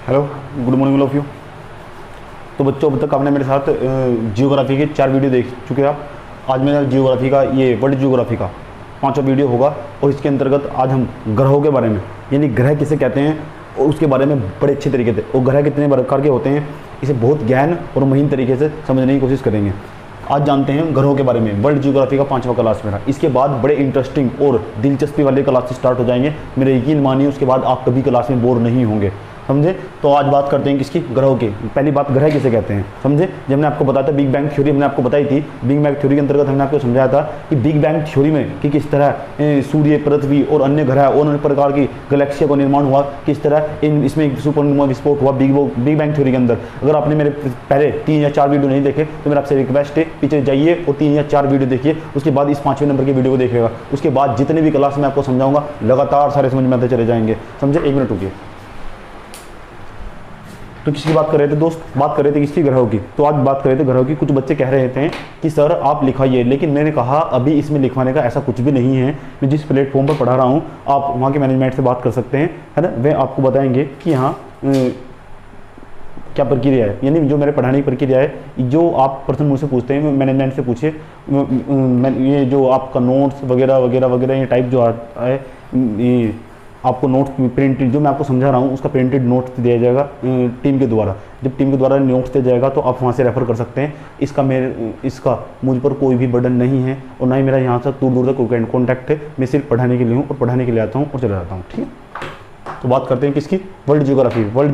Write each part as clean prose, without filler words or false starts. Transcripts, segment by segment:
Hello, good morning of you. तो बच्चों, अब तक आपने मेरे साथ जियोग्राफी के 4 वीडियो देख चुके हैं आप। आज मेरा जियोग्राफी का ये वर्ल्ड जियोग्राफी का 5वां वीडियो होगा और इसके अंतर्गत आज हम ग्रहों के बारे में, यानी ग्रह किसे कहते हैं और उसके बारे में बड़े अच्छे तरीके से, और ग्रह कितने प्रकार के होते हैं, इसे बहुत गहन और महीन तरीके से समझने की कोशिश करेंगे। आज जानते हैं ग्रहों के बारे में। वर्ल्ड जियोग्राफी का 5वां क्लास मेरा। इसके बाद बड़े इंटरेस्टिंग और दिलचस्पी वाले क्लास स्टार्ट हो जाएंगे। मेरे यकीन मानिए, उसके बाद आप कभी क्लास में बोर नहीं होंगे, समझे। तो आज बात करते हैं किसकी, ग्रहों की। पहली बात, ग्रह किसे कहते हैं, समझे। जब मैंने आपको बताया था बिग बैंग थ्योरी, हमने आपको बताई थी। बिग बैंग थ्योरी के अंतर्गत हमने आपको समझाया था कि बिग बैंग थ्योरी में कि किस तरह सूर्य, पृथ्वी और अन्य ग्रह और अन्य प्रकार की गैलेक्सियों का निर्माण हुआ, किस तरह इसमें एक सुपरनोवा विस्फोट हुआ बिग बैंग थ्योरी के अंदर। अगर आपने मेरे पहले 3 या 4 वीडियो नहीं देखे तो मेरा आपसे रिक्वेस्ट है, पीछे जाइए और 3 या 4 वीडियो देखिए, उसके बाद इस 5वें नंबर के वीडियो को देखिएगा। उसके बाद जितने भी क्लास में आपको समझाऊंगा लगातार सारे समझ में आते चले जाएंगे, समझे। 1 मिनट रुकिए। तो किसकी बात कर रहे थे दोस्त, बात कर रहे थे किसकी, ग्रहों की। तो आज बात कर रहे थे ग्रहों की। कुछ बच्चे कह रहे थे कि सर आप लिखाइए, लेकिन मैंने कहा अभी इसमें लिखवाने का ऐसा कुछ भी नहीं है। मैं जिस प्लेटफॉर्म पर पढ़ा रहा हूँ, आप वहाँ के मैनेजमेंट से बात कर सकते हैं, है ना। वे आपको बताएंगे कि यहाँ क्या प्रक्रिया है, यानी जो मेरे पढ़ाने की प्रक्रिया है। जो आप प्रश्न मुझसे पूछते हैं मैनेजमेंट से पूछिए। ये जो आपका नोट्स वगैरह वगैरह वगैरह ये टाइप जो आता है, ये आपको नोट्स प्रिंटेड, जो मैं आपको समझा रहा हूँ उसका प्रिंटेड नोट्स दिया जाएगा टीम के द्वारा। जब टीम के द्वारा नोट्स दिया जाएगा तो आप वहाँ से रेफर कर सकते हैं। इसका मुझ पर कोई भी बर्डन नहीं है और ना ही मेरा यहाँ से दूर दूर तक कोई कॉन्टैक्ट है। मैं सिर्फ पढ़ाने के लिए हूँ और पढ़ाने के लिए आता हूँ और चला जाता हूँ, ठीक है। तो बात करते हैं किसकी, वर्ल्ड जियोग्राफी। वर्ल्ड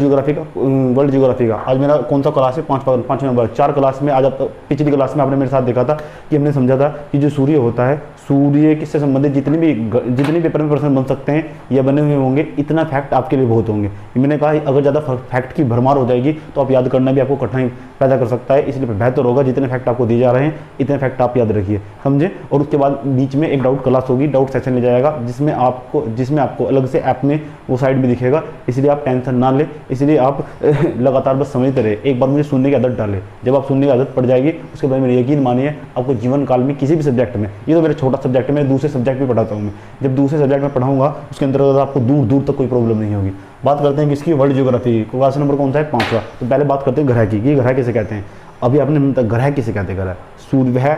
जियोग्राफी का आज मेरा कौन सा क्लास है, 5 नंबर। 4 क्लास में आज पिछली क्लास में आपने मेरे साथ देखा था कि हमने समझा था कि जो सूर्य होता है, सूर्य किससे संबंधित जितने भी पेपर में प्रश्न बन सकते हैं या बने हुए होंगे, इतना फैक्ट आपके लिए बहुत होंगे। मैंने कहा अगर ज़्यादा फैक्ट की भरमार हो जाएगी तो आप याद करना भी आपको कठिनाई पैदा कर सकता है, इसलिए बेहतर होगा जितने फैक्ट आपको दिए जा रहे हैं इतने फैक्ट आप याद रखिए, समझे। और उसके बाद बीच में एक डाउट क्लास होगी, डाउट सेशन ले जाएगा, जिसमें आपको अलग से ऐप में वो साइड में दिखेगा, इसलिए आप टेंशन ना ले। इसलिए आप लगातार बस समझते रहे। एक बार मुझे सुनने की आदत डाले, जब आप सुनने की आदत पड़ जाएगी उसके बाद मेरे यकीन मानिए आपको जीवन काल में किसी भी सब्जेक्ट में, ये तो मेरा छोटा सब्जेक्ट है, मैं दूसरे सब्जेक्ट भी पढ़ाता हूँ। मैं जब दूसरे सब्जेक्ट में पढ़ाऊंगा उसके अंतर्गत आपको दूर दूर तक कोई प्रॉब्लम नहीं होगी। बात करते हैं किसकी, वर्ल्ड जियोग्राफी। क्लास नंबर कौन सा है, 5वां। तो पहले बात करते हैं ग्रह की, ये ग्रह किसे कहते हैं। अभी आपने ग्रह किसे कहते हैं, ग्रह सूर्य,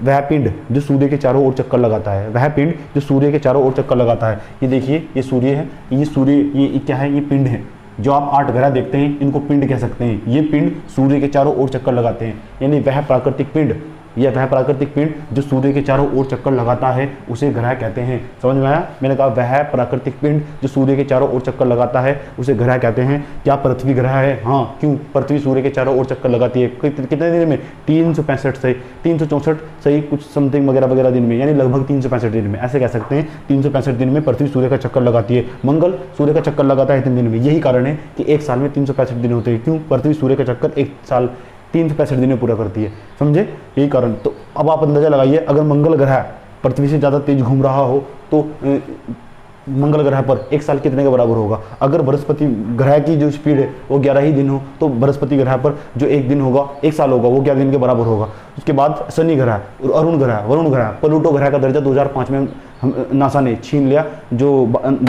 वह पिंड जो सूर्य के चारों ओर चक्कर लगाता है, वह पिंड जो सूर्य के चारों ओर चक्कर लगाता है। ये देखिए, ये सूर्य है, ये सूर्य, ये क्या है, ये पिंड है। जो आप 8 ग्रह देखते हैं इनको पिंड कह सकते हैं। ये पिंड सूर्य के चारों ओर चक्कर लगाते हैं, यानी वह प्राकृतिक पिंड, यह वह प्राकृतिक पिंड जो सूर्य के चारों ओर चक्कर लगाता है उसे ग्रह कहते हैं। समझ में आया, मैंने कहा वह प्राकृतिक पिंड जो सूर्य के चारों ओर चक्कर लगाता है उसे ग्रह कहते हैं। क्या पृथ्वी ग्रह है? हाँ, क्यों, पृथ्वी सूर्य के चारों ओर चक्कर लगाती है। कितने दिन में, 365 सही, 364 सही कुछ समथिंग वगैरह वगैरह दिन में, यानी लगभग 365 दिन में, ऐसे कह सकते हैं। 365 दिन में पृथ्वी सूर्य का चक्कर लगाती है। मंगल सूर्य का चक्कर लगाता है इतने दिन में। यही कारण है कि एक साल में 365 दिन होते हैं। क्यों, पृथ्वी सूर्य का चक्कर एक साल 365 दिन में पूरा करती है, समझे, यही कारण। तो अब आप अंदाजा लगाइए, अगर मंगल ग्रह पृथ्वी से ज़्यादा तेज घूम रहा हो तो मंगल ग्रह पर एक साल कितने के बराबर होगा। अगर बृहस्पति ग्रह की जो स्पीड है वो 11 ही दिन हो तो बृहस्पति ग्रह पर जो एक दिन होगा, एक साल होगा, वो 11 दिन के बराबर होगा। उसके बाद शनि ग्रह, वरुण ग्रह, प्लूटो ग्रह का दर्जा 2005 में नासा ने छीन लिया। जो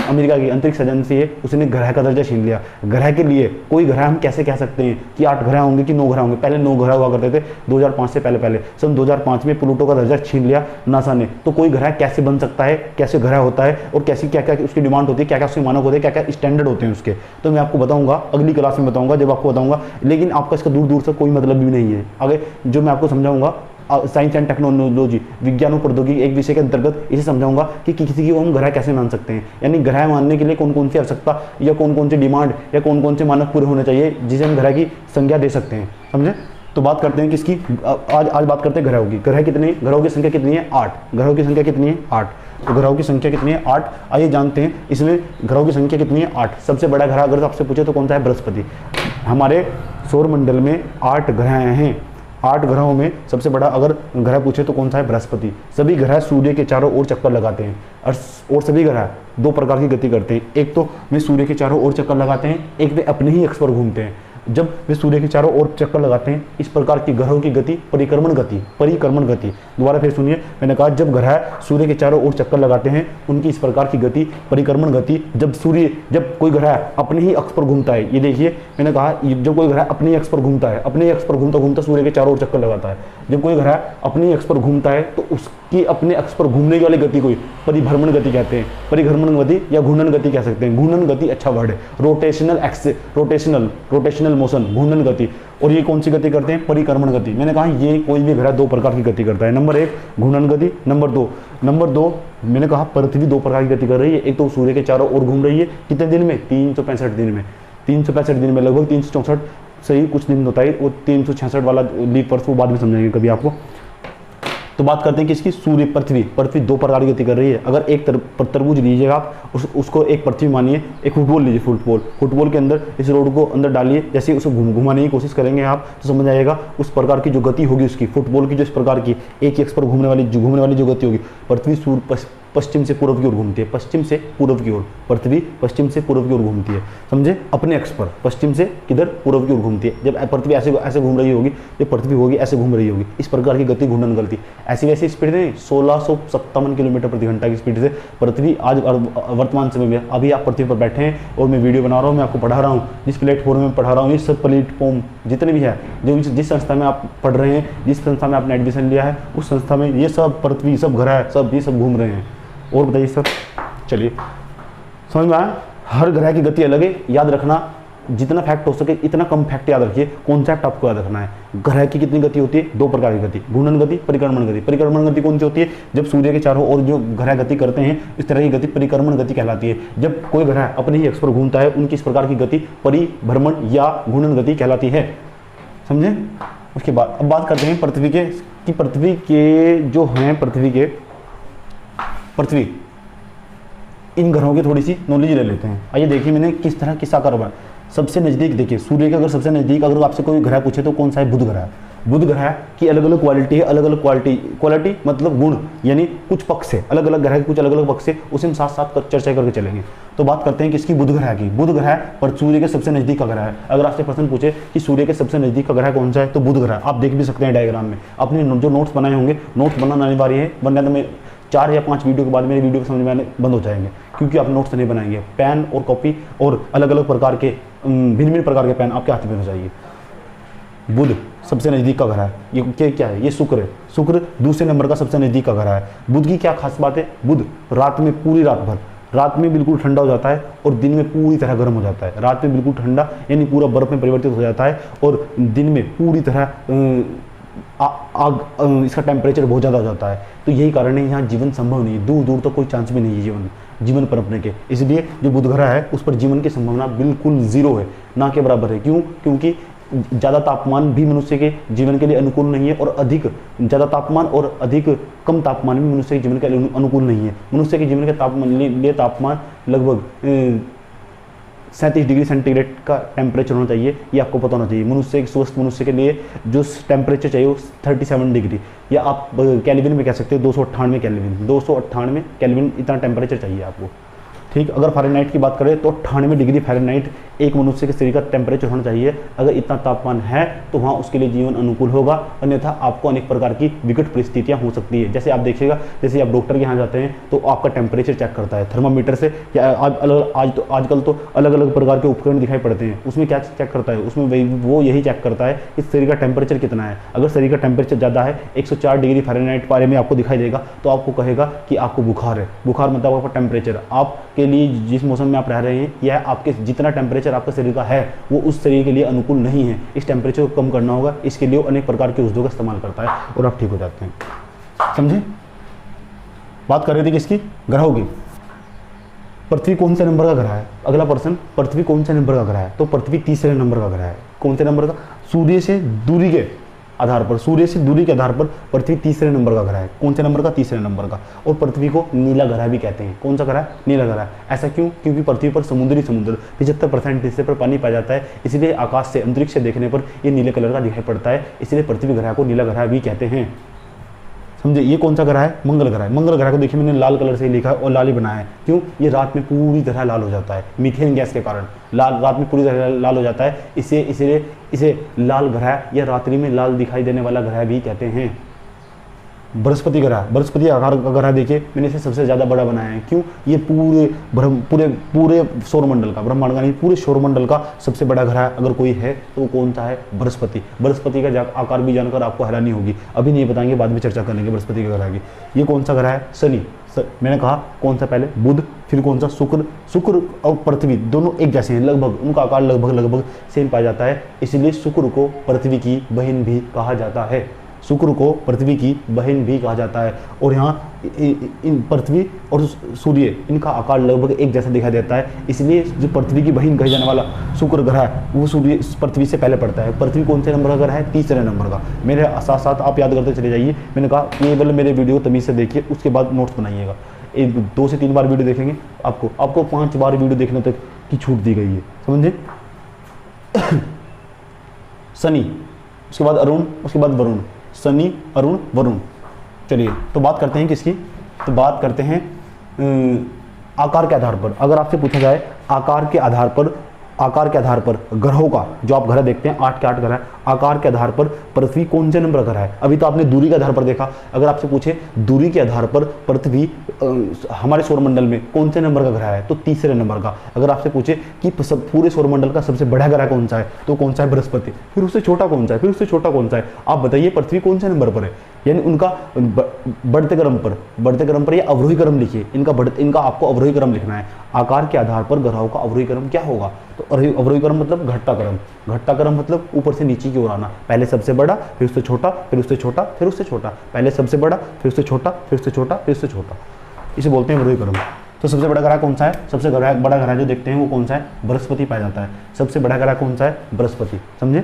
अमेरिका की अंतरिक्ष एजेंसी है उसने ग्रह का दर्जा छीन लिया। ग्रह के लिए कोई ग्रह हम कैसे कह सकते हैं कि 8 ग्रह होंगे कि 9 ग्रह होंगे। पहले 9 ग्रह हुआ करते थे 2005 से पहले सन 2005 में प्लूटो का दर्जा छीन लिया नासा ने। तो कोई ग्रह कैसे बन सकता है, कैसे ग्रह होता है और कैसी क्या क्या उसकी डिमांड होती है, क्या क्या उसके मानक होते हैं, क्या क्या स्टैंडर्ड होते हैं उसके, तो मैं आपको बताऊंगा अगली क्लास में बताऊंगा, जब आपको बताऊंगा। लेकिन आपका इसका दूर दूर से कोई मतलब भी नहीं है। आगे जो मैं आपको समझाऊंगा साइंस एंड टेक्नोलॉजी, विज्ञान और प्रौद्योगिकी एक विषय के अंतर्गत इसे समझाऊंगा कि किसी को हम ग्रह कैसे मान सकते हैं, यानी ग्रह मानने के लिए कौन कौन सी आवश्यकता या कौन कौन सी डिमांड या कौन कौन से मानक पूरे होने चाहिए जिसे हम ग्रह की संज्ञा दे सकते हैं, समझे। तो बात करते हैं किसकी, आज बात करते हैं ग्रहों की। ग्रहों की संख्या कितनी है, 8। ग्रहों की संख्या कितनी है, 8। तो ग्रहों की संख्या कितनी है, 8। आइए जानते हैं इसमें ग्रहों की संख्या कितनी है, 8। सबसे बड़ा ग्रह अगर आपसे पूछे तो कौन सा है, बृहस्पति। हमारे सौर मंडल में 8 ग्रह हैं। 8 ग्रहों में सबसे बड़ा अगर ग्रह पूछे तो कौन सा है, बृहस्पति। सभी ग्रह सूर्य के चारों ओर चक्कर लगाते हैं और सभी ग्रह 2 प्रकार की गति करते हैं। एक तो वे सूर्य के चारों ओर चक्कर लगाते हैं, एक वे अपने ही अक्ष पर घूमते हैं। जब वे सूर्य के चारों ओर चक्कर लगाते हैं। इस प्रकार की ग्रहों की गति परिक्रमण गति, परिक्रमण गति, दोबारा फिर सुनिए, मैंने कहा जब ग्रह सूर्य के चारों ओर चक्कर लगाते हैं उनकी इस प्रकार की गति परिक्रमण गति। जब कोई ग्रह अपने ही अक्ष पर घूमता है, ये देखिए मैंने कहा जब कोई ग्रह अपने ही अक्ष पर घूमता है, अपने ही अक्ष पर घूमता घूमता सूर्य के चारों ओर चक्कर लगाता है, जब कोई ग्रह अपने ही अक्ष पर घूमता है तो उसकी अपने अक्ष पर घूमने वाली गति को परिभ्रमण गति कहते हैं। परिभ्रमण गति या घूर्णन गति कह सकते हैं। घूर्णन गति अच्छा वर्ड है, रोटेशनल मोशन, घूर्णन गति। और ये कौन सी गति करते हैं? परिक्रमण गति। मैंने कहा ये कोई भी ग्रह दो प्रकार की गति करता है। नंबर 1 घूर्णन गति, नंबर दो मैंने कहा पृथ्वी दो प्रकार की गति कर रही है। एक तो सूर्य के चारों ओर घूम रही है, कितने दिन में? 365 दिन में। 365 दिन में, लगभग 364 सही कुछ दिन होता है, वो 366 वाला लीप वर्ष वो बाद में समझाएंगे कभी आपको। तो बात करते हैं कि इसकी सूर्य पृथ्वी दो प्रकार की गति कर रही है। अगर एक तरबूज लीजिएगा आप, उसको एक पृथ्वी मानिए, एक फुटबॉल लीजिए, फुटबॉल के अंदर इस रोड को अंदर डालिए, जैसे उसे घुमाने की कोशिश करेंगे आप तो समझ आएगा उस प्रकार की जो गति होगी उसकी, फुटबॉल की जो इस प्रकार की एक ही अक्ष पर घूमने वाली जो गति होगी। पृथ्वी पश्चिम से पूर्व की ओर घूमती है, पश्चिम से पूर्व की ओर, पृथ्वी पश्चिम से पूर्व की ओर घूमती है, समझे? अपने अक्ष पर पश्चिम से किधर? पूर्व की ओर घूमती है। जब पृथ्वी ऐसे घूम रही होगी, जब पृथ्वी होगी ऐसे घूम रही होगी, इस प्रकार की गति घूर्णन गति। ऐसी वैसी स्पीड नहीं, 1657 किलोमीटर प्रति घंटा की स्पीड से पृथ्वी आज वर्तमान समय में, अभी आप पृथ्वी पर बैठे हैं और मैं वीडियो बना रहा हूँ, मैं आपको पढ़ा रहा हूँ, जिस प्लेटफॉर्म में पढ़ा रहा हूँ, ये सब प्लेटफॉर्म जितने भी है, जो जिस संस्था में आप पढ़ रहे हैं, जिस संस्था में आपने एडमिशन लिया है, उस संस्था में ये सब पृथ्वी, सब ग्रह, सब ये सब घूम रहे हैं। और बताइए सर, चलिए समझ में आया? हर ग्रह की गति अलग है, याद रखना, जितना फैक्ट हो सके इतना कम फैक्ट याद रखिए, कॉन्सेप्ट आपको याद रखना है। ग्रह की कितनी गति होती है? दो प्रकार की गति, घूर्णन गति, परिक्रमण गति। परिक्रमण गति कौन सी होती है? जब सूर्य के चारों ओर जो ग्रह गति करते हैं, इस तरह की गति परिक्रमण गति कहलाती है। जब कोई ग्रह अपने ही अक्ष पर घूमता है, उनकी इस प्रकार की गति परिभ्रमण या घूर्णन गति कहलाती है, समझे? उसके बाद अब बात करते हैं पृथ्वी के जो हैं पृथ्वी इन ग्रहों की थोड़ी सी नॉलेज ले लेते हैं। आइए देखिए मैंने किस तरह किस्सा करा। सबसे नज़दीक देखिए सूर्य के, अगर सबसे नज़दीक अगर आपसे कोई ग्रह पूछे तो कौन सा है? बुध ग्रह है। बुध ग्रह की अलग अलग क्वालिटी है, अलग अलग क्वालिटी मतलब गुण, यानी कुछ पक्ष है, अलग अलग ग्रह के कुछ अलग अलग पक्ष है, उसे हम साथ साथ चर्चा करके चलेंगे। तो बात करते हैं किसकी? बुध ग्रह की। बुध ग्रह पर सूर्य के सबसे नज़दीक का ग्रह है। अगर आपसे प्रश्न पूछे कि सूर्य के सबसे नज़दीक का ग्रह कौन सा है, तो बुध ग्रह। आप देख भी सकते हैं डायग्राम में, अपने जो नोट्स बनाए होंगे, नोट्स बनाना अनिवार्य है, वरना तो मैं 4 या 5 वीडियो के बाद मेरे वीडियो समझ में आने बंद हो जाएंगे, क्योंकि आप नोट्स नहीं बनाएंगे। पेन और कॉपी और अलग अलग प्रकार के भिन्न प्रकार के पेन आपके हाथ में हो जाइए। बुध सबसे नज़दीक का ग्रह है। ये क्या है? ये शुक्र है। शुक्र दूसरे नंबर का सबसे नज़दीक का ग्रह है। बुध की क्या खास बात है? बुध रात में पूरी रात भर, रात में बिल्कुल ठंडा हो जाता है और दिन में पूरी तरह गर्म हो जाता है। रात में बिल्कुल ठंडा यानी पूरा बर्फ में परिवर्तित हो जाता है और दिन में पूरी तरह इसका टेम्परेचर बहुत ज़्यादा हो जाता है। तो यही कारण है यहाँ जीवन संभव नहीं है, दूर दूर तक कोई चांस भी नहीं है जीवन पनपने के। इसलिए जो बुध ग्रह है उस पर जीवन की संभावना बिल्कुल जीरो है, ना के बराबर है। क्यों? क्योंकि ज़्यादा तापमान भी मनुष्य के जीवन के लिए अनुकूल नहीं है और अधिक ज़्यादा तापमान और अधिक कम तापमान भी मनुष्य के जीवन के लिए अनुकूल नहीं है। मनुष्य के जीवन के तापमान लगभग 37 डिग्री सेंटीग्रेड का टेम्परेचर होना चाहिए, ये आपको पता होना चाहिए। स्वस्थ मनुष्य के लिए जो टेम्परेचर चाहिए वो 37 डिग्री, या आप कैल्विन में कह सकते हो 298 कैल्विन, 298 कैल्विन इतना टेम्परेचर चाहिए आपको। ठीक, अगर फ़ारेनहाइट की बात करें तो 98 डिग्री फ़ारेनहाइट एक मनुष्य के शरीर का टेम्परेचर होना चाहिए। अगर इतना तापमान है तो वहाँ उसके लिए जीवन अनुकूल होगा, अन्यथा आपको अनेक प्रकार की विकट परिस्थितियाँ हो सकती है। जैसे आप देखिएगा, जैसे आप डॉक्टर के यहाँ जाते हैं तो आपका टेम्परेचर चेक करता है थर्मामीटर से, या आजकल तो अलग अलग प्रकार के उपकरण दिखाई पड़ते हैं, उसमें क्या चेक करता है? उसमें वो यही चेक करता है कि शरीर का टेम्परेचर कितना है। अगर शरीर का टेम्परेचर ज़्यादा है, 104 डिग्री फ़ारेनहाइट पारे में आपको दिखाई देगा, तो आपको कहेगा कि आपको बुखार है। बुखार मतलब आपका टेम्परेचर, आपके लिए जिस मौसम में आप रह रहे हैं, यह आपके जितना टेम्परेचर आपका शरीर का है वो उस शरीर के लिए अनुकूल नहीं है। इस टेम्परेचर को कम करना होगा, इसके लिए अनेक प्रकार के औषधियों का इस्तेमाल करता है और आप ठीक हो जाते हैं। समझे? बात कर रहे थे किसकी? ग्रहों की। पृथ्वी कौन से नंबर का ग्रह है? अगला प्रश्न, पृथ्वी कौन से नंबर का ग्रह है? तो पृथ्वी तीसरे नंबर का ग्रह है। कौन से नंबर का? सूर्य से दूरी के आधार पर, सूर्य से दूरी के आधार पर पृथ्वी तीसरे नंबर का ग्रह है। कौन से नंबर का? तीसरे नंबर का। और पृथ्वी को नीला ग्रह भी कहते हैं। कौन सा ग्रह? नीला ग्रह। ऐसा क्यों? क्योंकि पृथ्वी पर समुद्र 75% हिस्से पर पानी पाया जाता है, इसलिए आकाश से, अंतरिक्ष से देखने पर ये नीले कलर का दिखाई पड़ता है, इसलिए पृथ्वी ग्रह को नीला ग्रह भी कहते हैं। समझे। ये कौन सा ग्रह है, मंगल ग्रह है। मंगल ग्रह को देखिए मैंने लाल कलर से लिखा है और लाल ही बनाया है, क्यों, ये रात में पूरी तरह लाल हो जाता है मीथेन गैस के कारण, लाल रात में पूरी तरह लाल हो जाता है, इसलिए इसे लाल ग्रह या रात्रि में लाल दिखाई देने वाला ग्रह भी कहते हैं। बृहस्पति ग्रह, बृहस्पति आकार का ग्रह देखिए मैंने इसे सबसे ज़्यादा बड़ा बनाया है, क्यों, ये पूरे सौरमंडल का, ब्रह्मांड का नहीं, पूरे सौरमंडल का सबसे बड़ा ग्रह अगर कोई है तो वो कौन सा है, बृहस्पति। बृहस्पति का आकार भी जानकर आपको हैरानी होगी, अभी नहीं बताएंगे, बाद में चर्चा कर लेंगे बृहस्पति के ग्रह की। ये कौन सा ग्रह है, शनि। मैंने कहा कौन सा, पहले बुध, फिर कौन सा, शुक्र और पृथ्वी दोनों एक जैसे हैं लगभग, उनका आकार लगभग सेम पाया जाता है, इसलिए शुक्र को पृथ्वी की बहन भी कहा जाता है। शुक्र को पृथ्वी की बहन भी कहा जाता है। और यहाँ इन पृथ्वी और सूर्य इनका आकार लगभग एक जैसा दिखाई देता है, इसलिए जो पृथ्वी की बहन कहे जाने वाला शुक्र ग्रह है वो सूर्य पृथ्वी से पहले पड़ता है। पृथ्वी कौन से नंबर का ग्रह है, तीसरे नंबर का। मेरे साथ साथ आप याद करते चले जाइए, मैंने कहा केवल मेरे वीडियो तमीज से देखिए, उसके बाद नोट्स बनाइएगा। 2 से 3 बार वीडियो देखेंगे आपको 5 बार वीडियो देखने तक की छूट दी गई है, समझे। शनि, उसके बाद अरुण, उसके बाद वरुण, शनि, अरुण, वरुण। चलिए तो बात करते हैं किसकी, तो बात करते हैं आकार के आधार पर। अगर आपसे पूछा जाए आकार के आधार पर ग्रहों का, जो आप ग्रह देखते हैं 8 के 8 ग्रह, आकार के आधार पर पृथ्वी कौन से नंबर का ग्रह है। अभी तो आपने दूरी के आधार पर देखा, अगर आपसे पूछे दूरी के आधार पर पृथ्वी हमारे सौरमंडल में कौन से नंबर का ग्रह है, तो तीसरे नंबर का। अगर आपसे पूछे कि पूरे सौरमंडल का सबसे बड़ा ग्रह कौन सा है, तो कौन सा है, बृहस्पति। फिर उससे छोटा कौन सा है, फिर उससे छोटा कौन सा है, आप बताइए पृथ्वी कौन से नंबर पर है। यानी उनका बढ़ते क्रम पर या अवरोही क्रम लिखिए, इनका आपको अवरोही क्रम लिखना है। आकार के आधार पर ग्रहों का अवरोही क्रम क्या होगा, तो अवरोही क्रम मतलब घटता क्रम मतलब ऊपर से नीचे की ओर आना, पहले सबसे बड़ा, फिर उससे छोटा, फिर उससे छोटा, फिर उससे छोटा, पहले सबसे बड़ा, फिर उससे छोटा, फिर उससे छोटा, फिर उससे छोटा, इसे बोलते हैं अवरोही क्रम। तो सबसे बड़ा ग्रह कौन सा है, सबसे बड़ा ग्रह जो देखते हैं वो कौन सा है, बृहस्पति पाया जाता है। सबसे बड़ा ग्रह कौन सा है, बृहस्पति, समझे।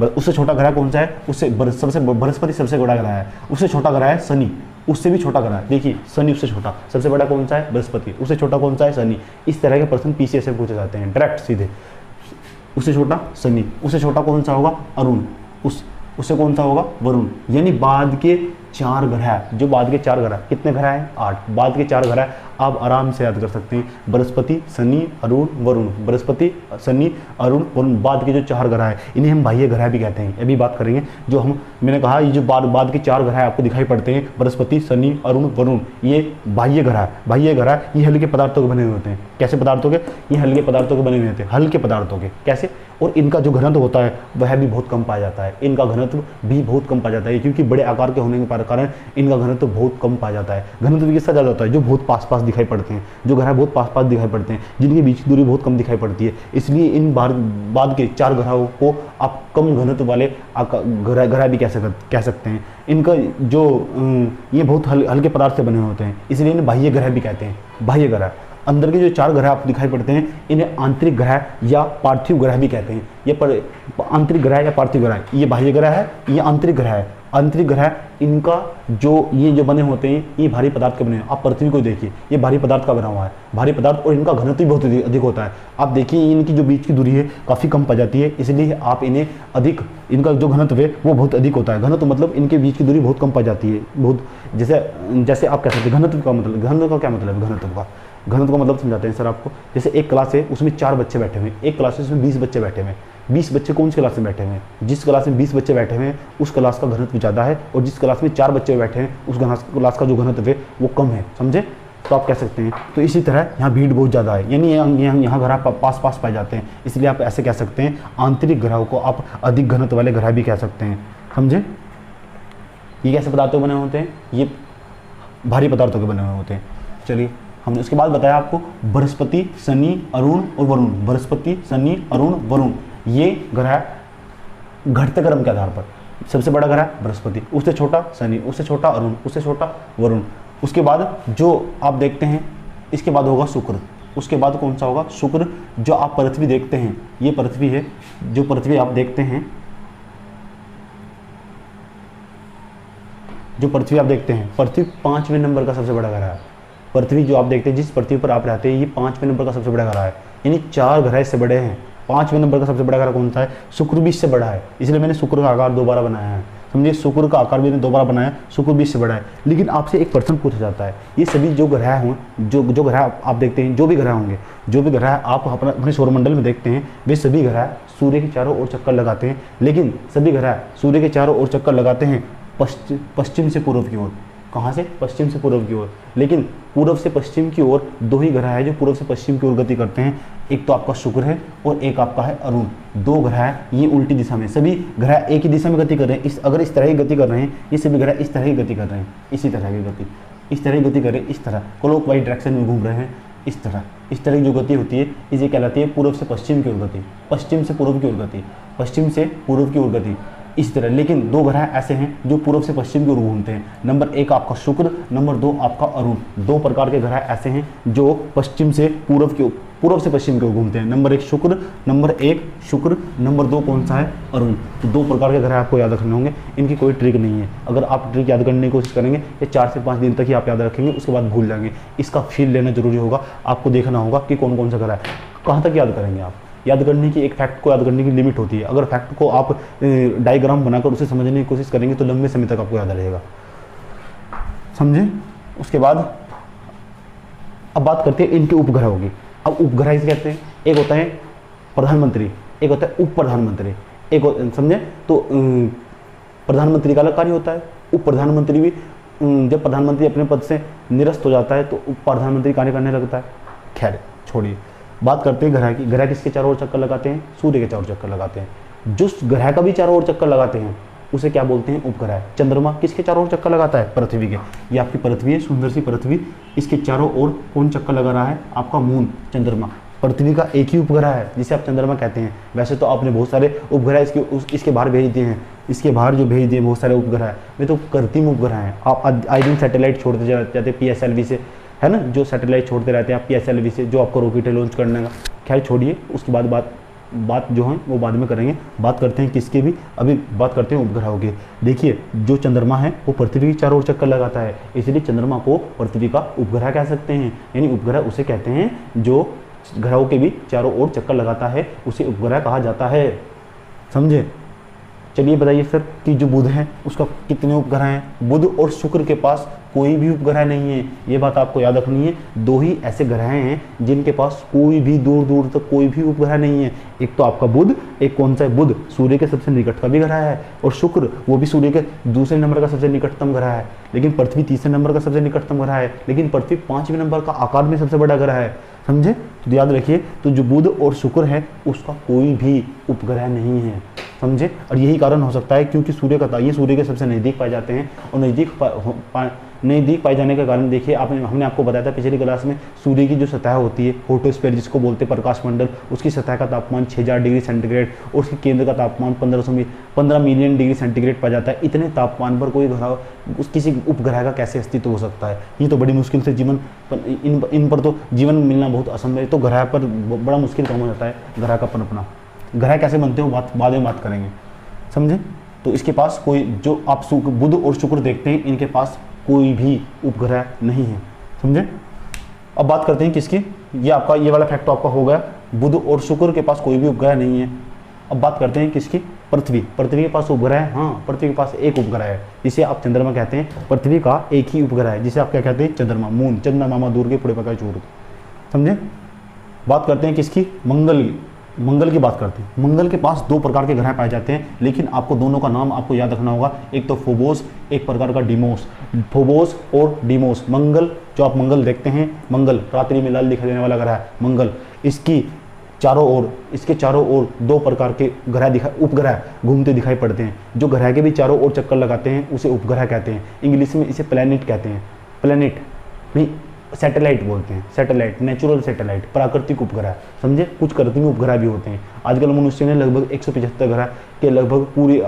उससे छोटा ग्रह कौन सा है, बृहस्पति सबसे बड़ा ग्रह है। उससे छोटा ग्रह है शनि, उससे भी छोटा ग्रह है, देखिए शनि उससे छोटा। सबसे बड़ा कौन सा है, बृहस्पति, उससे छोटा कौन सा है, शनि। इस तरह के प्रश्न पीसीएस से पूछे जाते हैं डायरेक्ट सीधे। उससे छोटा शनि, उससे छोटा कौन सा होगा, अरुण, उससे कौन सा होगा, वरुण। यानी बाद के 4 ग्रह, जो बाद के 4 ग्रह, कितने ग्रह हैं, 8, बाद के 4 ग्रह आप आराम से याद कर सकते हैं, बृहस्पति, शनि, अरुण, वरुण, बृहस्पति, शनि, अरुण, वरुण। बाद के जो 4 ग्रह है इन्हें हम बाह्य ग्रह भी कहते हैं, अभी बात करेंगे। जो मैंने कहा ये जो बाद के 4 ग्रह आपको दिखाई पड़ते हैं, बृहस्पति, शनि, अरुण, वरुण, ये बाह्य ग्रह, ये हल्के पदार्थों के बने हुए होते हैं। कैसे पदार्थों के, ये हल्के पदार्थों के बने हुए होते हैं, हल्के पदार्थों के। कैसे, और इनका जो घनत्व होता है वह भी बहुत कम पाया जाता है, इनका घनत्व भी बहुत कम पाया जाता है, क्योंकि बड़े आकार के होने के कारण इनका घनत्व बहुत कम पाया जाता है। घनत्व भी किसका ज़्यादा होता है, जो बहुत पास दिखाई पड़ते हैं, जो ग्रह बहुत पास दिखाई पड़ते हैं, जिनके बीच की दूरी बहुत कम दिखाई पड़ती है, इसलिए इन बाद के 4 ग्रहों को आप कम घनत्व वाले ग्रह भी कह सकते हैं। इनका जो ये बहुत हल्के पदार्थ से बने हुए होते हैं, इसलिए इन्हें बाह्य ग्रह भी कहते हैं। बाह्य ग्रह, अंदर के जो 4 ग्रह आपको दिखाई पड़ते हैं इन्हें आंतरिक ग्रह या पार्थिव ग्रह भी कहते हैं। ये आंतरिक ग्रह या पार्थिव ग्रह, ये बाह्य ग्रह है, ये आंतरिक ग्रह है। आंतरिक ग्रह इनका जो बने होते हैं ये भारी पदार्थ के बने हैं। आप पृथ्वी को देखिए, ये भारी पदार्थ का बना हुआ है, भारी पदार्थ, और इनका घनत्व भी बहुत अधिक होता है। आप देखिए इनकी जो बीच की दूरी है काफ़ी कम पा जाती है, इसलिए आप इन्हें अधिक, इनका जो घनत्व है वो बहुत अधिक होता है। घनत्व मतलब इनके बीच की दूरी बहुत कम पा जाती है, बहुत, जैसे आप कह सकते हैं घनत्व का क्या मतलब है, घनत्व का मतलब समझाते हैं सर आपको। जैसे एक क्लास है उसमें 4 बच्चे बैठे हुए हैं, एक क्लास है उसमें 20 बच्चे बैठे हुए हैं। 20 बच्चे कौन सी क्लास में बैठे हुए हैं, जिस क्लास में 20 बच्चे बैठे हुए हैं उस क्लास का घनत्व ज़्यादा है, और जिस क्लास में 4 बच्चे बैठे हैं उस क्लास का जो घनत्व है वो कम है, समझे। तो आप कह सकते हैं, तो इसी तरह यहाँ भीड़ बहुत ज़्यादा है, यानी यहाँ ग्रह पास पाए जाते हैं, इसलिए आप ऐसे कह सकते हैं आंतरिक ग्रहों को आप अधिक घनत्व वाले ग्रह भी कह सकते हैं, समझे। ये कैसे पदार्थों के बने होते हैं, ये भारी पदार्थों के बने हुए होते हैं। चलिए हमने उसके बाद बताया आपको बृहस्पति, शनि, अरुण और वरुण, बृहस्पति, शनि, अरुण, वरुण, ये ग्रह घटते क्रम के आधार पर सबसे बड़ा ग्रह बृहस्पति, उससे छोटा शनि, उससे छोटा अरुण, उससे छोटा वरुण। उसके बाद जो आप देखते हैं, इसके बाद होगा शुक्र, उसके बाद कौन सा होगा, शुक्र। जो आप पृथ्वी देखते हैं, ये पृथ्वी है, जो पृथ्वी आप देखते हैं, पृथ्वी 5वें नंबर का सबसे बड़ा ग्रह है। पृथ्वी जो आप देखते हैं, जिस पृथ्वी पर आप रहते हैं, ये 5वें नंबर का सबसे बड़ा ग्रह है, यानी 4 ग्रह इससे बड़े हैं। 5वें नंबर का सबसे बड़ा ग्रह कौन सा है, शुक्र भी इससे बड़ा है, इसलिए मैंने शुक्र का आकार दोबारा बनाया है। समझिए शुक्र का आकार भी दोबारा बनाया, शुक्र भी इससे बड़ा है। लेकिन आपसे एक प्रश्न पूछा जाता है, ये सभी जो ग्रह हों, जो ग्रह आप देखते हैं, जो भी ग्रह होंगे, जो भी ग्रह आप अपने सौरमंडल में देखते हैं, वे सभी ग्रह सूर्य के चारों ओर चक्कर लगाते हैं। लेकिन सभी ग्रह सूर्य के चारों ओर चक्कर लगाते हैं पश्चिम से पूर्व की ओर। कहाँ से? पश्चिम से पूर्व की ओर। लेकिन पूर्व से पश्चिम की ओर दो ही ग्रह है जो पूर्व से पश्चिम की ओर गति करते हैं, एक तो आपका शुक्र है और एक आपका है अरुण। दो ग्रह है, ये उल्टी दिशा में, सभी ग्रह एक ही दिशा में गति कर रहे हैं। अगर इस तरह की गति कर रहे हैं, ये सभी ग्रह इस तरह की गति कर रहे हैं, इसी तरह की गति, इस तरह की गति कर रहे हैं, इस तरह क्लॉकवाइज डायरेक्शन में घूम रहे हैं, इस तरह की जो गति होती है इसे कहलाती है पूर्व से पश्चिम की ओर गति, पश्चिम से पूर्व की ओर गति, पश्चिम से पूर्व की ओर गति, इस तरह। लेकिन दो ग्रह ऐसे हैं जो पूर्व से पश्चिम की ओर घूमते हैं। नंबर 1 आपका शुक्र, नंबर 2 आपका अरुण। दो प्रकार के ग्रह ऐसे हैं जो पश्चिम से पूर्व से पश्चिम की ओर घूमते हैं। नंबर 1 शुक्र, नंबर 2 कौन सा है? अरुण। तो दो प्रकार के ग्रह आपको याद रखने होंगे, इनकी कोई ट्रिक नहीं है। अगर आप ट्रिक याद करने की कोशिश करेंगे, ये 4 से 5 दिन तक ही आप याद रखेंगे, उसके बाद भूल जाएंगे। इसका फील लेना जरूरी होगा, आपको देखना होगा कि कौन कौन सा ग्रह है। कहाँ तक याद करेंगे आप? याद करने की, एक फैक्ट को याद करने की लिमिट होती है। अगर फैक्ट को आप डायग्राम बनाकर उसे समझने की कोशिश करेंगे तो लंबे समय तक आपको याद रहेगा, समझे? उसके बाद अब बात करते हैं इनके उपग्रहों की। अब उपग्रह इसे कहते हैं, एक होता है प्रधानमंत्री, एक होता है उप प्रधानमंत्री, समझे? तो प्रधानमंत्री का अलग कार्य होता है, उप प्रधानमंत्री भी। जब प्रधानमंत्री अपने पद से निरस्त हो जाता है तो उप प्रधानमंत्री कार्य करने लगता है। खैर छोड़िए, बात करते हैं ग्रह की। ग्रह किसके चारों ओर चक्कर लगाते हैं? सूर्य के चारों ओर चक्कर लगाते हैं। जिस ग्रह का भी चारों ओर चक्कर लगाते हैं उसे क्या बोलते हैं? उपग्रह। चंद्रमा किसके चारों ओर चक्कर लगाता है? पृथ्वी के। ये आपकी पृथ्वी है, सुंदर सी पृथ्वी, इसके चारों ओर कौन चक्कर लगा रहा है? आपका मून, चंद्रमा। पृथ्वी का एक ही उपग्रह है जिसे आप चंद्रमा कहते हैं। वैसे तो आपने बहुत सारे उपग्रह इसके बाहर भेज दिए हैं, इसके बाहर जो भेज दिए बहुत सारे उपग्रह है, वे तो कृत्रिम उपग्रह हैं। आप आई दिन सैटेलाइट छोड़ते जाते हैं PSLV से, है ना, जो सैटेलाइट छोड़ते रहते हैं आप PSLV से, जो आपको रॉकेट लॉन्च करने का। खैर छोड़िए, उसके बाद बात जो है वो बाद में करेंगे। बात करते हैं किसके भी, अभी बात करते हैं उपग्रहों की। देखिए, जो चंद्रमा है वो पृथ्वी की चारों ओर चक्कर लगाता है, इसलिए चंद्रमा को पृथ्वी का उपग्रह कह सकते हैं। यानी उपग्रह उसे कहते हैं जो ग्रहों के भी चारों ओर चक्कर लगाता है, उसे उपग्रह कहा जाता है, समझे? चलिए बताइए सर कि जो बुध है उसका कितने उपग्रह हैं? बुध और शुक्र के पास कोई भी उपग्रह नहीं है, ये बात आपको याद रखनी है। दो ही ऐसे ग्रह हैं जिनके पास कोई भी दूर दूर तक कोई भी उपग्रह नहीं है। एक तो आपका बुध, एक कौन सा है? बुध सूर्य के सबसे निकट का भी ग्रह है, और शुक्र वो भी सूर्य के दूसरे नंबर का सबसे निकटतम ग्रह है। लेकिन पृथ्वी तीसरे नंबर का सबसे निकटतम ग्रह है, लेकिन पृथ्वी 5वें नंबर का आकार में सबसे बड़ा ग्रह है, समझे? तो याद रखिए, तो जो बुध और शुक्र है उसका कोई भी उपग्रह नहीं है, समझे? और यही कारण हो सकता है क्योंकि ये सूर्य के सबसे नज़दीक पाए जाते हैं, और नज़दीक पाए जाने का कारण देखिए, हमने आपको बताया था पिछली क्लास में, सूर्य की जो सतह होती है फोटोस्फीयर जिसको बोलते हैं प्रकाश मंडल, उसकी सतह का तापमान 6000 डिग्री सेंटीग्रेड और उसके केंद्र का तापमान 15 मिलियन डिग्री सेंटीग्रेड पाया जाता है। इतने तापमान पर कोई किसी उपग्रह का कैसे अस्तित्व हो सकता है? ये तो बड़ी मुश्किल से जीवन, इन पर तो जीवन मिलना बहुत असंभव है। तो ग्रह पर बड़ा मुश्किल काम हो जाता है ग्रह का पनपना। ग्रह कैसे बनते हो बाद में बात करेंगे, समझे? तो इसके पास कोई, जो आप बुध और शुक्र देखते हैं, इनके पास कोई भी उपग्रह नहीं है, समझे? अब बात करते हैं किसकी, ये वाला फैक्ट तो आपका हो गया, बुध और शुक्र के पास कोई भी उपग्रह नहीं है। अब बात करते हैं किसकी, पृथ्वी के पास उपग्रह है। हाँ, पृथ्वी के पास एक उपग्रह है जिसे आप चंद्रमा कहते हैं। पृथ्वी का एक ही उपग्रह है जिसे आप क्या कहते हैं? चंद्रमा, मून, चंद्रमा मामा दूर के पुड़े पका चूर, समझे? बात करते हैं किसकी, मंगल की बात करते हैं। मंगल के पास दो प्रकार के ग्रह पाए जाते हैं, लेकिन आपको दोनों का नाम आपको याद रखना होगा। एक तो फोबोस, एक प्रकार का डिमोस। फोबोस और डिमोस। मंगल, जो आप मंगल देखते हैं, मंगल रात्रि में लाल दिखाई देने वाला ग्रह है मंगल, इसके चारों ओर दो प्रकार के उपग्रह घूमते दिखाई पड़ते हैं। जो ग्रह के भी चारों ओर चक्कर लगाते हैं उसे उपग्रह कहते हैं। इंग्लिश में इसे प्लैनेट कहते हैं। प्लैनेट नहीं, सैटेलाइट बोलते हैं। सैटेलाइट, नेचुरल सैटेलाइट, प्राकृतिक उपग्रह, समझे? कुछ कृत्रिम उपग्रह भी होते हैं। आजकल मनुष्य ने लगभग 175 ग्रह के लगभग पूरी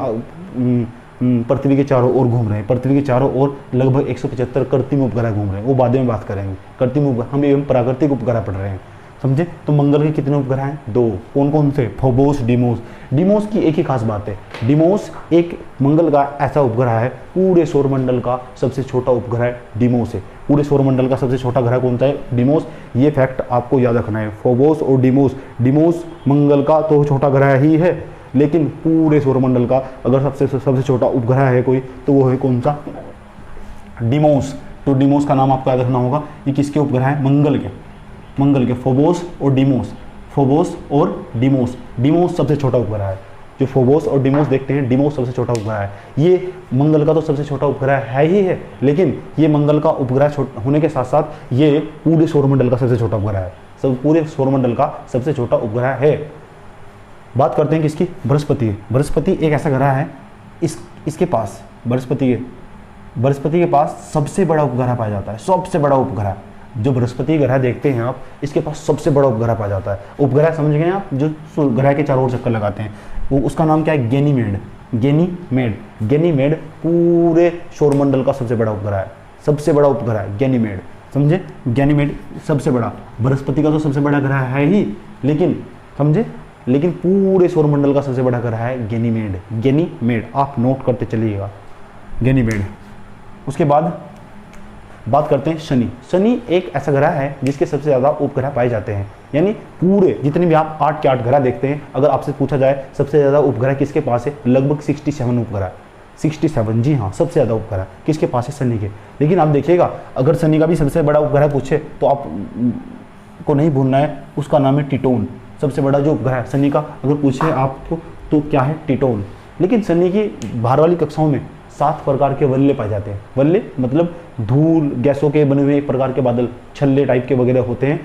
पृथ्वी के चारों ओर घूम रहे हैं। पृथ्वी के चारों ओर लगभग 175 कृत्रिम उपग्रह घूम रहे हैं, वो बाद में बात करेंगे। कृत्रिम उपग्रह, हम एवं प्राकृतिक उपग्रह पढ़ रहे हैं, समझे? तो मंगल के कितने उपग्रह हैं? दो। कौन कौन से? Phobos, Deimos. डिमोस की एक ही खास बात है, डिमोस एक मंगल का ऐसा उपग्रह है, पूरे सौरमंडल का सबसे छोटा उपग्रह डिमोस है। पूरे सौरमंडल का सबसे छोटा ग्रह कौन सा है? डिमोस। ये फैक्ट आपको याद रखना है, फोबोस और डिमोस। डिमोस मंगल का तो छोटा ग्रह ही है, लेकिन पूरे सौरमंडल का अगर सबसे छोटा उपग्रह है कोई, तो वो है कौन सा? डिमोस। तो डिमोस का नाम आपको याद रखना होगा। ये किसके उपग्रह है? मंगल के फोबोस और डिमोस। फोबोस और डिमोस। डिमोस सबसे छोटा उपग्रह है। जो फोबोस और डिमोस देखते हैं, डिमोस सबसे छोटा उपग्रह है। ये मंगल का तो सबसे छोटा उपग्रह है ही है, लेकिन ये मंगल का उपग्रह होने के साथ साथ ये पूरे सौरमंडल का सबसे छोटा उपग्रह है। पूरे सौरमंडल का सबसे छोटा उपग्रह है। बात करते हैं किसकी? बृहस्पति। बृहस्पति एक ऐसा ग्रह है, इसके पास बृहस्पति के पास सबसे बड़ा उपग्रह पाया जाता है। सबसे बड़ा उपग्रह जो बृहस्पति ग्रह देखते हैं आप, इसके पास सबसे बड़ा उपग्रह पाया जाता है। उपग्रह समझ गए आप, जो ग्रह के चारों ओर चक्कर लगाते हैं, वो उसका नाम क्या है? गैनीमेड पूरे सौरमंडल का सबसे बड़ा उपग्रह है। सबसे बड़ा उपग्रह गैनीमेड, समझे? गैनीमेड सबसे बड़ा। बृहस्पति का तो सबसे बड़ा ग्रह है ही, लेकिन समझे, लेकिन पूरे सौरमंडल का सबसे बड़ा ग्रह है गैनीमेड। आप नोट करते चलिएगा, गैनीमेड। उसके बाद बात करते हैं शनि। शनि एक ऐसा ग्रह है जिसके सबसे ज़्यादा उपग्रह पाए जाते हैं। यानी पूरे जितने भी आप 8 के 8 ग्रह देखते हैं, अगर आपसे पूछा जाए सबसे ज़्यादा उपग्रह किसके पास है, लगभग 67 उपग्रह। 67, जी हाँ, सबसे ज़्यादा उपग्रह किसके पास है? शनि के। लेकिन आप देखिएगा, अगर शनि का भी सबसे बड़ा उपग्रह पूछे तो आप को नहीं भूलना है, उसका नाम है टिटोन। सबसे बड़ा जो उपग्रह शनि का अगर पूछे आपको तो क्या है? टिटोन। लेकिन शनि की बाहर वाली कक्षाओं में 7 प्रकार के वल्ले पाए जाते हैं। वल्ले मतलब धूल गैसों के बने हुए एक प्रकार के बादल, छल्ले टाइप के वगैरह होते हैं।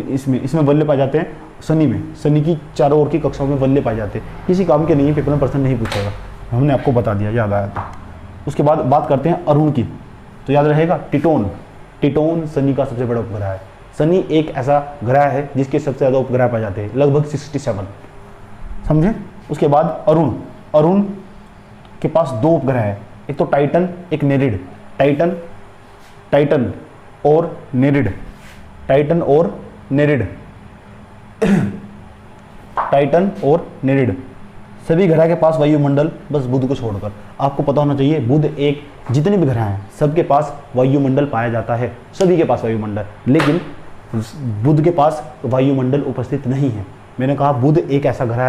इसमें वल्ले पाए जाते हैं शनि में। शनि की चारों ओर की कक्षाओं में वल्ले पाए जाते हैं। किसी काम के नहीं है, पेपर में पर्सन नहीं पूछेगा, हमने आपको बता दिया, याद आया था। उसके बाद बात करते हैं अरुण की, तो याद रहेगा टिटोन शनि का सबसे बड़ा उपग्रह है। शनि एक ऐसा ग्रह है जिसके सबसे ज़्यादा उपग्रह पाए जाते हैं, लगभग 67, समझे? उसके बाद अरुण के पास 2 उपग्रह है, एक तो टाइटन, एक नेरिड। टाइटन और नेरिड सभी ग्रह के पास वायुमंडल, बस बुध को छोड़कर। आपको पता होना चाहिए, बुध एक, जितने भी ग्रह हैं सबके पास वायुमंडल पाया जाता है, सभी के पास वायुमंडल, लेकिन बुध के पास वायुमंडल उपस्थित नहीं है। मैंने कहा बुध एक ऐसा ग्रह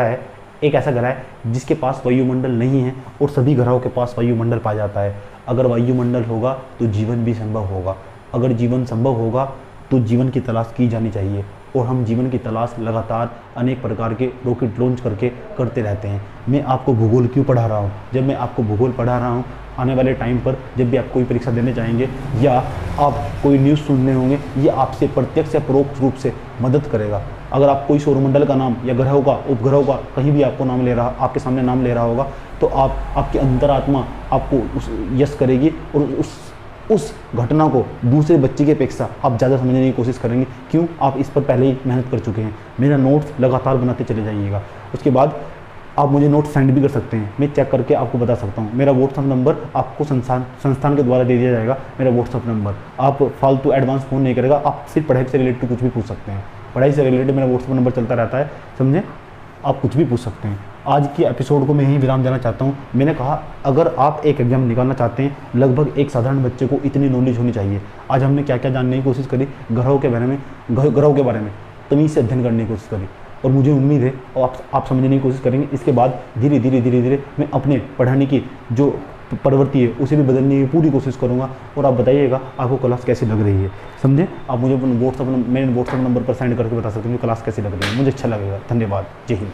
है जिसके पास वायुमंडल नहीं है, और सभी ग्रहों के पास वायुमंडल पाया जाता है। अगर वायुमंडल होगा तो जीवन भी संभव होगा। अगर जीवन संभव होगा तो जीवन की तलाश की जानी चाहिए, और हम जीवन की तलाश लगातार अनेक प्रकार के रॉकेट लॉन्च करके करते रहते हैं। मैं आपको भूगोल क्यों पढ़ा रहा हूँ? जब मैं आपको भूगोल पढ़ा रहा हूँ, आने वाले टाइम पर जब भी आप कोई परीक्षा देने जाएंगे या आप कोई न्यूज़ सुनने होंगे, ये आपसे प्रत्यक्ष या परोक्ष रूप से मदद करेगा। अगर आप कोई सौरमंडल का नाम या ग्रहों का, उपग्रहों का कहीं भी आपको नाम ले रहा, आपके सामने नाम ले रहा होगा, तो आपकी अंतरात्मा आपको यस करेगी, और उस घटना को दूसरे बच्चे की अपेक्षा आप ज़्यादा समझने की कोशिश करेंगे। क्यों? आप इस पर पहले ही मेहनत कर चुके हैं। मेरा नोट्स लगातार बनाते चले जाइएगा। उसके बाद आप मुझे नोट सेंड भी कर सकते हैं, मैं चेक करके आपको बता सकता हूँ। मेरा व्हाट्सअप नंबर आपको संस्थान के द्वारा दे दिया जाएगा। मेरा व्हाट्सअप नंबर, आप फालतू एडवांस फ़ोन नहीं करेगा, आप सिर्फ पढ़ाई से रिलेटेड कुछ भी पूछ सकते हैं। पढ़ाई से रिलेटेड मेरा व्हाट्सअप नंबर चलता रहता है, समझे? आप कुछ भी पूछ सकते हैं। आज की एपिसोड को मैं यहीं विराम देना चाहता हूँ। मैंने कहा अगर आप एक एग्जाम निकालना चाहते हैं, लगभग एक साधारण बच्चे को इतनी नॉलेज होनी चाहिए। आज हमने क्या क्या जानने की कोशिश करी, ग्रहों के बारे में तमीज़ से अध्ययन करने की कोशिश करी, और मुझे उम्मीद है और आप समझने की कोशिश करेंगे। इसके बाद धीरे धीरे मैं अपने पढ़ाने की जो प्रवृत्ति है उसे भी बदलने की पूरी कोशिश करूंगा, और आप बताइएगा आपको क्लास कैसी लग रही है, समझे? आप मुझे मेरे व्हाट्सअप नंबर पर सेंड करके बता सकते हैं कि क्लास कैसी लग रही है, मुझे अच्छा लगेगा। धन्यवाद, जय हिंद।